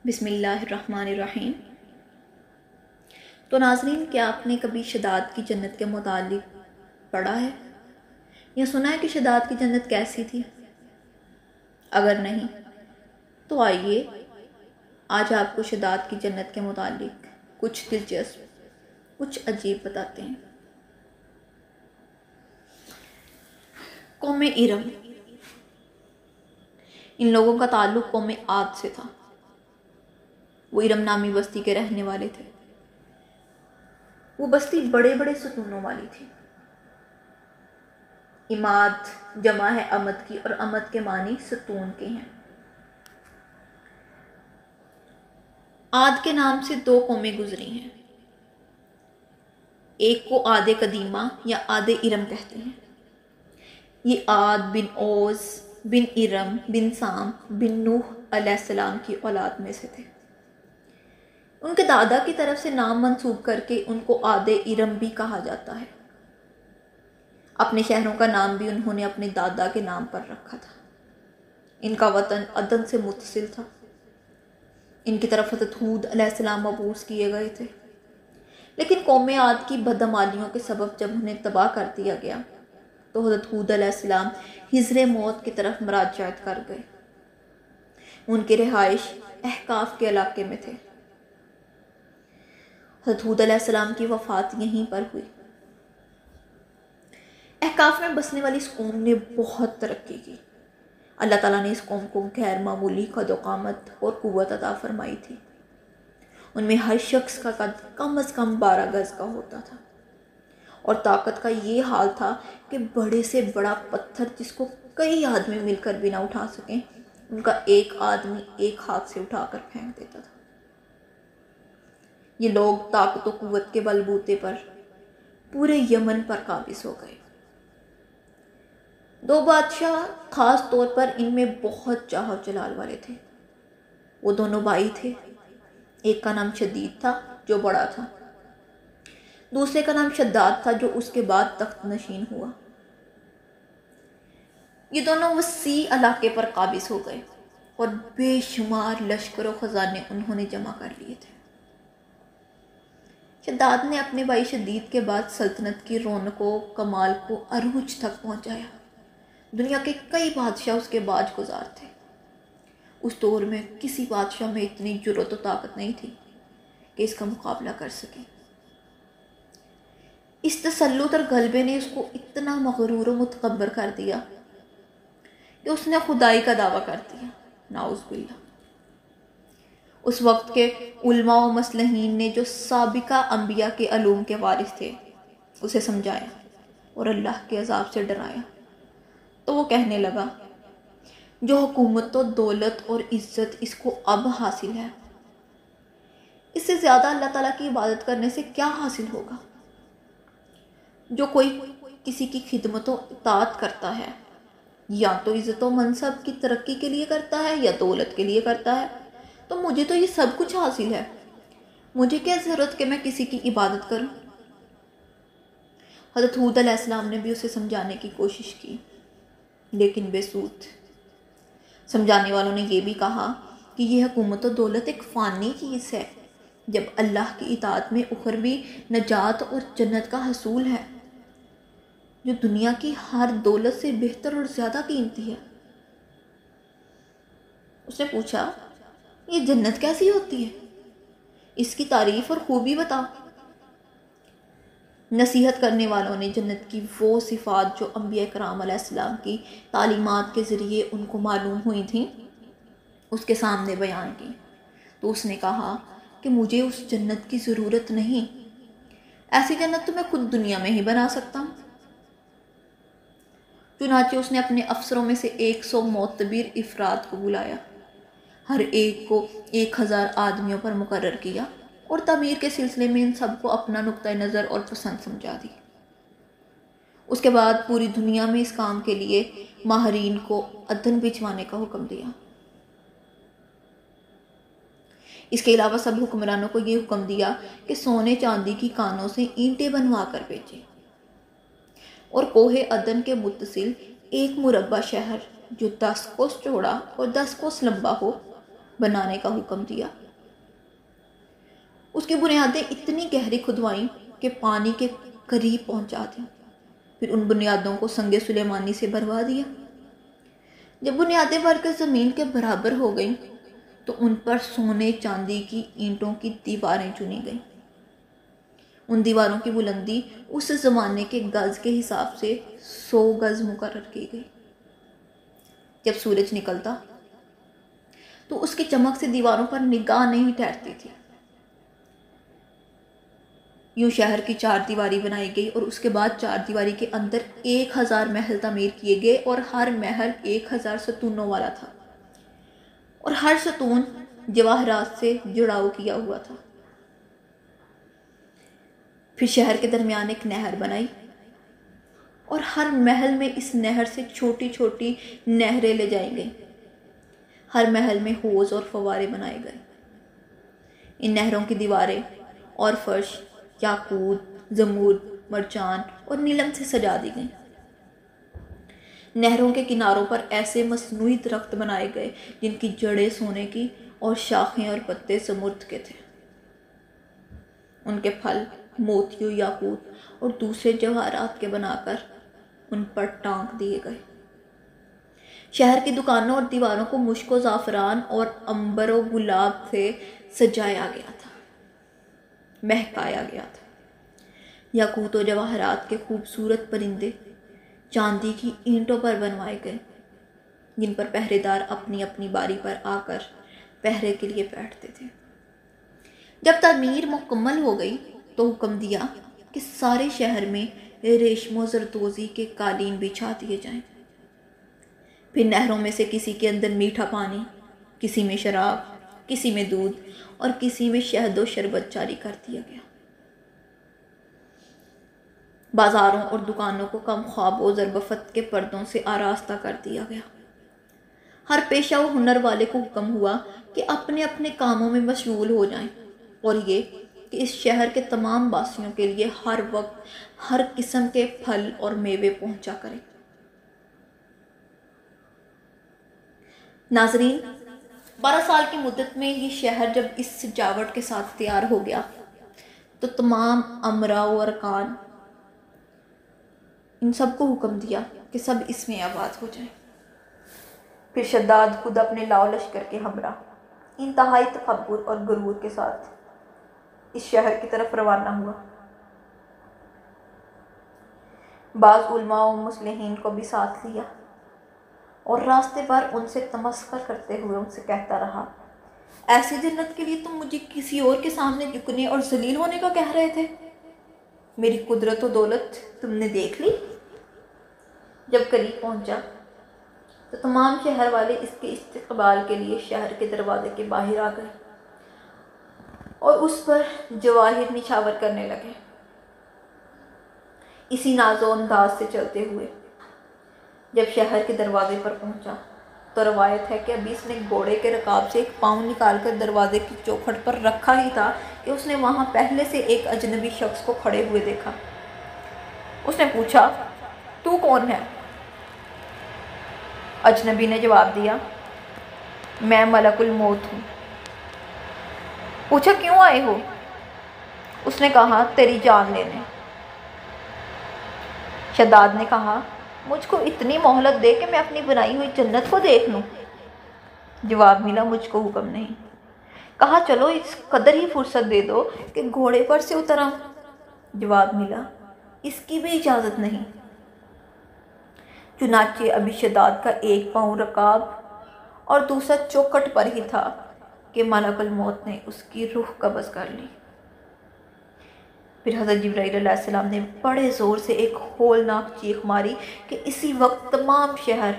بسم اللہ الرحمن الرحیم۔ تو ناظرین، کیا آپ نے کبھی شداد کی جنت کے متعلق پڑھا ہے یا سنا ہے کہ شداد کی جنت کیسی تھی؟ اگر نہیں تو آئیے آج آپ کو شداد کی جنت کے متعلق کچھ دلچسپ، کچھ عجیب بتاتے ہیں۔ قوم ارم، ان لوگوں کا تعلق قوم عاد سے تھا۔ وہ ارم نامی بستی کے رہنے والے تھے۔ وہ بستی بڑے بڑے ستونوں والی تھی۔ عماد جمع ہے امد کی، اور امد کے معنی ستون کے ہیں۔ عاد کے نام سے دو قومیں گزری ہیں۔ ایک کو عاد قدیمہ یا عاد ارم کہتے ہیں۔ یہ عاد بن اوز بن ارم بن سام بن نوح علیہ السلام کی اولاد میں سے تھے۔ ان کے دادا کی طرف سے نام منسوب کر کے ان کو عاد ارم بھی کہا جاتا ہے۔ اپنے شہروں کا نام بھی انہوں نے اپنے دادا کے نام پر رکھا تھا۔ ان کا وطن عدن سے متصل تھا۔ ان کی طرف حضرت ہود علیہ السلام مبعوث کیے گئے تھے، لیکن قوم عاد کی بدعمالیوں کے سبب جب انہیں تباہ کر دیا گیا تو حضرت ہود علیہ السلام حضر موت کی طرف مراجعت کر گئے۔ ان کی رہائش احقاف کے علاقے میں تھے۔ حضرت ہود علیہ السلام کی وفات یہیں پر ہوئی۔ احقاف میں بسنے والی اس قوم نے بہت ترقی کی۔ اللہ تعالیٰ نے اس قوم کو غیر معمولی قد و قامت اور قوت عطا فرمائی تھی۔ ان میں ہر شخص کا قد کم از کم 12 گز کا ہوتا تھا، اور طاقت کا یہ حال تھا کہ بڑے سے بڑا پتھر جس کو کئی آدمی مل کر بھی نہ اٹھا سکیں، ان کا ایک آدمی ایک ہاتھ سے اٹھا کر پھینک دیتا تھا۔ یہ لوگ طاقت و قوت کے بلبوتے پر پورے یمن پر قابض ہو گئے۔ دو بادشاہ خاص طور پر ان میں بہت چاہو جلال والے تھے۔ وہ دونوں بھائی تھے۔ ایک کا نام شدید تھا جو بڑا تھا، دوسرے کا نام شداد تھا جو اس کے بعد تخت نشین ہوا۔ یہ دونوں وسیع علاقے پر قابض ہو گئے اور بے شمار لشکر و خزانے انہوں نے جمع کر لیے تھے۔ شداد نے اپنے بھائی شدید کے بعد سلطنت کی رونق و کمال کو عروج تک پہنچایا۔ دنیا کے کئی بادشاہ اس کے باج گزار تھے۔ اس دور میں کسی بادشاہ میں اتنی جرأت و طاقت نہیں تھی کہ اس کا مقابلہ کر سکے۔ اس تسلط اور غلبے نے اس کو اتنا مغرور و متکبر کر دیا کہ اس نے خدائی کا دعویٰ کر دیا۔ نعوذ باللہ۔ اس وقت کے علماء و مصلحین نے جو سابقہ انبیاء کے علوم کے وارث تھے اسے سمجھایا اور اللہ کے عذاب سے ڈرایا، تو وہ کہنے لگا، جو حکومت و دولت اور عزت اس کو اب حاصل ہے، اس سے زیادہ اللہ تعالیٰ کی عبادت کرنے سے کیا حاصل ہوگا؟ جو کوئی کسی کی خدمت و اطاعت کرتا ہے، یا تو عزت و منصب کی ترقی کے لیے کرتا ہے یا دولت کے لیے کرتا ہے، تو مجھے تو یہ سب کچھ حاصل ہے، مجھے کیا ضرورت کہ میں کسی کی عبادت کروں؟ حضرت ہود علیہ السلام نے بھی اسے سمجھانے کی کوشش کی، لیکن بے سود۔ سمجھانے والوں نے یہ بھی کہا کہ یہ حکومت و دولت ایک فانی چیز ہے، جب اللہ کی اطاعت میں اخروی نجات اور جنت کا حصول ہے، جو دنیا کی ہر دولت سے بہتر اور زیادہ قیمتی ہے۔ اس نے پوچھا، یہ جنت کیسی ہوتی ہے؟ اس کی تعریف اور خوبی بتا۔ نصیحت کرنے والوں نے جنت کی وہ صفات جو انبیاء کرام علیہ السلام کی تعلیمات کے ذریعے ان کو معلوم ہوئی تھیں اس کے سامنے بیان کی، تو اس نے کہا کہ مجھے اس جنت کی ضرورت نہیں، ایسی جنت تو میں خود دنیا میں ہی بنا سکتا ہوں۔ چنانچہ اس نے اپنے افسروں میں سے 100 معتبر افراد کو بلایا، ہر ایک کو 1000 آدمیوں پر مقرر کیا، اور تعمیر کے سلسلے میں ان سب کو اپنا نقطۂ نظر اور پسند سمجھا دی۔ اس کے بعد پوری دنیا میں اس کام کے لیے ماہرین کو عدن بھجوانے کا حکم دیا۔ اس کے علاوہ سب حکمرانوں کو یہ حکم دیا کہ سونے چاندی کی کانوں سے اینٹیں بنوا کر بھیجیں، اور کوہ عدن کے متصل ایک مربع شہر جو 10 کوس چوڑا اور 10 کوس لمبا ہو، بنانے کا حکم دیا۔ اس کی بنیادیں اتنی گہری کھدوائیں کہ پانی کے قریب پہنچا دیں، پھر ان بنیادوں کو سنگ سلیمانی سے بھروا دیا۔ جب بنیادیں بھر کر زمین کے برابر ہو گئیں تو ان پر سونے چاندی کی اینٹوں کی دیواریں چنی گئیں۔ ان دیواروں کی بلندی اس زمانے کے گز کے حساب سے 100 گز مقرر کی گئی۔ جب سورج نکلتا تو اس کی چمک سے دیواروں پر نگاہ نہیں ٹھہرتی تھی۔ یوں شہر کی 4 دیواری بنائی گئی اور اس کے بعد 4 دیواری کے اندر 1000 محل تعمیر کیے گئے اور ہر محل 1000 ستونوں والا تھا اور ہر ستون جواہرات سے جڑاؤ کیا ہوا تھا۔ پھر شہر کے درمیان ایک نہر بنائی اور ہر محل میں اس نہر سے چھوٹی چھوٹی نہریں لے جائی گئیں۔ ہر محل میں حوض اور فوارے بنائے گئے۔ ان نہروں کی دیواریں اور فرش یاقوت، زمرد، مرجان اور نیلم سے سجا دی گئیں۔ نہروں کے کناروں پر ایسے مصنوعی درخت بنائے گئے جن کی جڑیں سونے کی اور شاخیں اور پتے زمرد کے تھے۔ ان کے پھل موتیوں، یاقوت اور دوسرے جواہرات کے بنا کر ان پر ٹانک دیے گئے۔ شہر کی دکانوں اور دیواروں کو مشک و زعفران اور عنبر و گلاب سے سجایا گیا تھا، مہکایا گیا تھا۔ یاقوت و جواہرات کے خوبصورت پرندے چاندی کی اینٹوں پر بنوائے گئے جن پر پہرے دار اپنی اپنی باری پر آ کر پہرے کے لیے بیٹھتے تھے۔ جب تعمیر مکمل ہو گئی تو حکم دیا کہ سارے شہر میں ریشم و زردوزی کے قالین بچھا دیے جائیں۔ پھر نہروں میں سے کسی کے اندر میٹھا پانی، کسی میں شراب، کسی میں دودھ اور کسی میں شہد و شربت جاری کر دیا گیا۔ بازاروں اور دکانوں کو کم خواب و ضربفت کے پردوں سے آراستہ کر دیا گیا۔ ہر پیشہ و ہنر والے کو حکم ہوا کہ اپنے اپنے کاموں میں مشغول ہو جائیں اور یہ کہ اس شہر کے تمام باسیوں کے لیے ہر وقت ہر قسم کے پھل اور میوے پہنچا کریں۔ ناظرین، 12 سال کی مدت میں یہ شہر جب اس سجاوٹ کے ساتھ تیار ہو گیا تو تمام امراء و ارکان ان سب کو حکم دیا کہ سب اس میں آباد ہو جائیں۔ پھر شداد خود اپنے لاؤ لشکر کے ہمراہ انتہائی تکبر اور غرور کے ساتھ اس شہر کی طرف روانہ ہوا۔ بعض علماء و مصلحین کو بھی ساتھ لیا اور راستے پر ان سے تمسخر کرتے ہوئے ان سے کہتا رہا، ایسی جنت کے لیے تم مجھے کسی اور کے سامنے جھکنے اور ذلیل ہونے کا کہہ رہے تھے؟ میری قدرت و دولت تم نے دیکھ لی؟ جب قریب پہنچا تو تمام شہر والے اس کے استقبال کے لیے شہر کے دروازے کے باہر آ گئے اور اس پر جواہر نچھاور کرنے لگے۔ اسی ناز و انداز سے چلتے ہوئے جب شہر کے دروازے پر پہنچا تو روایت ہے کہ ابھی اس نے گھوڑے کے رکاب سے ایک پاؤں نکال کر دروازے کی چوکھٹ پر رکھا ہی تھا کہ اس نے وہاں پہلے سے ایک اجنبی شخص کو کھڑے ہوئے دیکھا۔ اس نے پوچھا، تو کون ہے؟ اجنبی نے جواب دیا، میں ملک الموت ہوں۔ پوچھا، کیوں آئے ہو؟ اس نے کہا، تیری جان لینے۔ شداد نے کہا، مجھ کو اتنی مہلت دے کہ میں اپنی بنائی ہوئی جنت کو دیکھ لوں۔ جواب ملا، مجھ کو حکم نہیں۔ کہا، چلو اس قدر ہی فرصت دے دو کہ گھوڑے پر سے اتر آؤں۔ جواب ملا، اس کی بھی اجازت نہیں۔ چنانچہ ابھی شداد کا ایک پاؤں رکاب اور دوسرا چوکھٹ پر ہی تھا کہ ملک الموت نے اس کی روح قبض کر لی۔ پھر حضرت جبرائیل علیہ السلام نے بڑے زور سے ایک ہولناک چیخ ماری کہ اسی وقت تمام شہر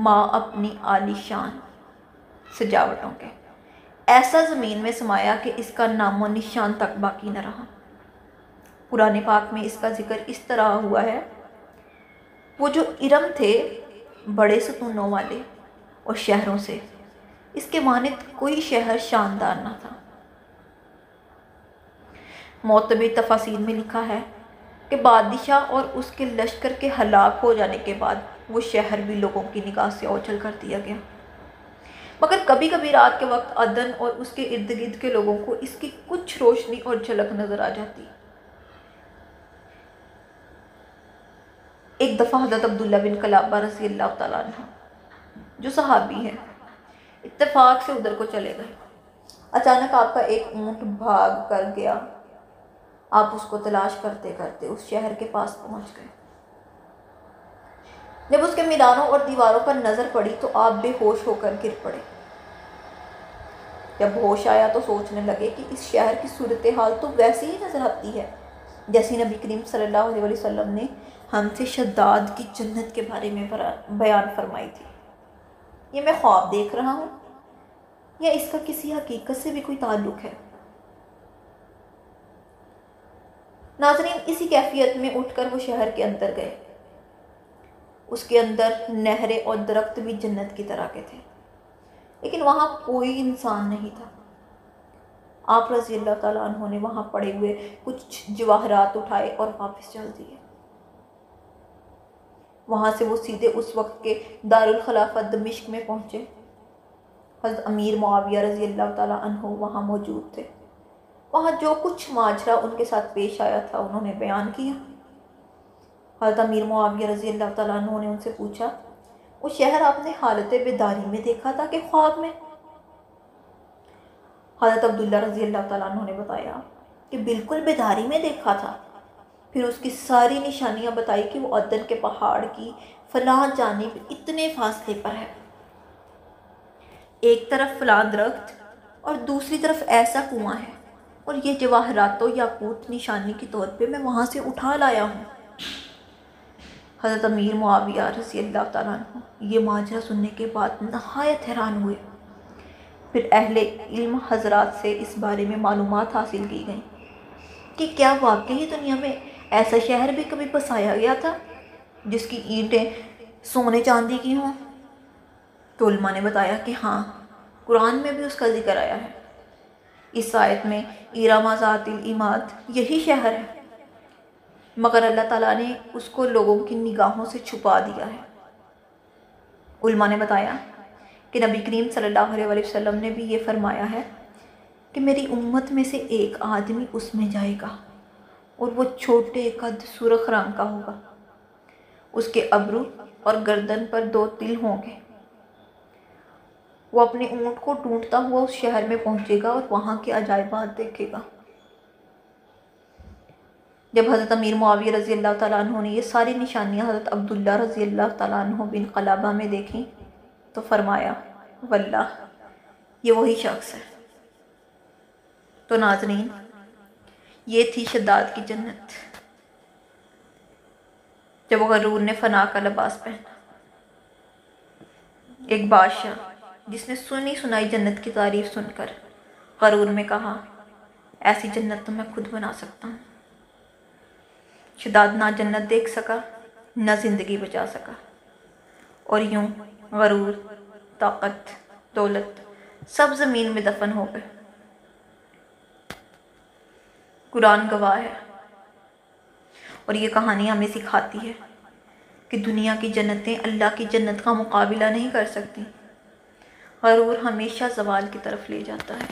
ماں اپنی عالی شان سجاوٹوں کے ایسا زمین میں سمایا کہ اس کا نام و نشان تک باقی نہ رہا۔ قرآن پاک میں اس کا ذکر اس طرح ہوا ہے، وہ جو ارم تھے بڑے ستونوں والے اور شہروں سے، اس کے مانند کوئی شہر شاندار نہ تھا۔ معتبر تفاسیر میں لکھا ہے کہ بادشاہ اور اس کے لشکر کے ہلاک ہو جانے کے بعد وہ شہر بھی لوگوں کی نگاہ سے اوجھل کر دیا گیا۔ مگر کبھی کبھی رات کے وقت عدن اور اس کے ارد گرد کے لوگوں کو اس کی کچھ روشنی اور جھلک نظر آ جاتی۔ ایک دفعہ حضرت عبداللہ بن قلابہ رضی اللہ تعالیٰ عنہ جو صحابی ہیں اتفاق سے ادھر کو چلے گئے۔ اچانک آپ کا ایک اونٹ بھاگ کر گیا۔ آپ اس کو تلاش کرتے کرتے اس شہر کے پاس پہنچ گئے۔ جب اس کے میدانوں اور دیواروں پر نظر پڑی تو آپ بے ہوش ہو کر گر پڑے۔ جب ہوش آیا تو سوچنے لگے کہ اس شہر کی صورتحال تو ویسی ہی نظر آتی ہے جیسی نبی کریم صلی اللہ علیہ وسلم نے ہم سے شداد کی جنت کے بارے میں بیان فرمائی تھی۔ یہ میں خواب دیکھ رہا ہوں یا اس کا کسی حقیقت سے بھی کوئی تعلق ہے؟ ناظرین، اسی کیفیت میں اٹھ کر وہ شہر کے اندر گئے۔ اس کے اندر نہریں اور درخت بھی جنت کی طرح کے تھے، لیکن وہاں کوئی انسان نہیں تھا۔ آپ رضی اللہ تعالیٰ عنہ نے وہاں پڑے ہوئے کچھ جواہرات اٹھائے اور واپس چل دیے۔ وہاں سے وہ سیدھے اس وقت کے دارالخلافت دمشق میں پہنچے۔ حضرت امیر معاویہ رضی اللہ تعالیٰ عنہ وہاں موجود تھے۔ وہاں جو کچھ ماجرا ان کے ساتھ پیش آیا تھا انہوں نے بیان کیا۔ حضرت امیر معاویہ رضی اللہ تعالیٰ عنہ نے ان سے پوچھا، وہ شہر آپ نے حالت بیداری میں دیکھا تھا کہ خواب میں؟ حضرت عبداللہ رضی اللہ تعالیٰ عنہ نے بتایا کہ بالکل بیداری میں دیکھا تھا۔ پھر اس کی ساری نشانیاں بتائی کہ وہ عدن کے پہاڑ کی فلاں جانب اتنے فاصلے پر ہے، ایک طرف فلاں درخت اور دوسری طرف ایسا کنواں ہے، اور یہ جواہرات و یاقوت نشانی کے طور پہ میں وہاں سے اٹھا لایا ہوں۔ حضرت امیر معاویہ رضی اللہ تعالیٰ عنہ یہ ماجرا سننے کے بعد نہایت حیران ہوئے۔ پھر اہل علم حضرات سے اس بارے میں معلومات حاصل کی گئیں کہ کیا واقعی دنیا میں ایسا شہر بھی کبھی بسایا گیا تھا جس کی اینٹیں سونے چاندی کی ہوں؟ تو علماء نے بتایا کہ ہاں، قرآن میں بھی اس کا ذکر آیا ہے۔ اس آیت میں ارم ذات العماد یہی شہر ہے، مگر اللہ تعالیٰ نے اس کو لوگوں کی نگاہوں سے چھپا دیا ہے۔ علماء نے بتایا کہ نبی کریم صلی اللہ علیہ وسلم نے بھی یہ فرمایا ہے کہ میری امت میں سے ایک آدمی اس میں جائے گا اور وہ چھوٹے قد سرخ رنگ کا ہوگا، اس کے ابرو اور گردن پر 2 تل ہوں گے۔ وہ اپنے اونٹ کو ڈھونڈتا ہوا اس شہر میں پہنچے گا اور وہاں کے عجائبات دیکھے گا۔ جب حضرت امیر معاویہ رضی اللہ تعالیٰ عنہ نے یہ ساری نشانیاں حضرت عبداللہ رضی اللہ تعالیٰ عنہ بن قلابہ میں دیکھیں تو فرمایا، واللہ یہ وہی شخص ہے۔ تو ناظرین، یہ تھی شداد کی جنت جب غرور نے فنا کا لباس پہنا۔ ایک بادشاہ جس نے سنی سنائی جنت کی تعریف سن کر غرور میں کہا، ایسی جنت تو میں خود بنا سکتا ہوں۔ شداد نہ جنت دیکھ سکا نہ زندگی بچا سکا، اور یوں غرور، طاقت، دولت سب زمین میں دفن ہو گئے۔ قرآن گواہ ہے، اور یہ کہانی ہمیں سکھاتی ہے کہ دنیا کی جنتیں اللہ کی جنت کا مقابلہ نہیں کر سکتی۔ غرور ہمیشہ زوال کی طرف لے جاتا ہے۔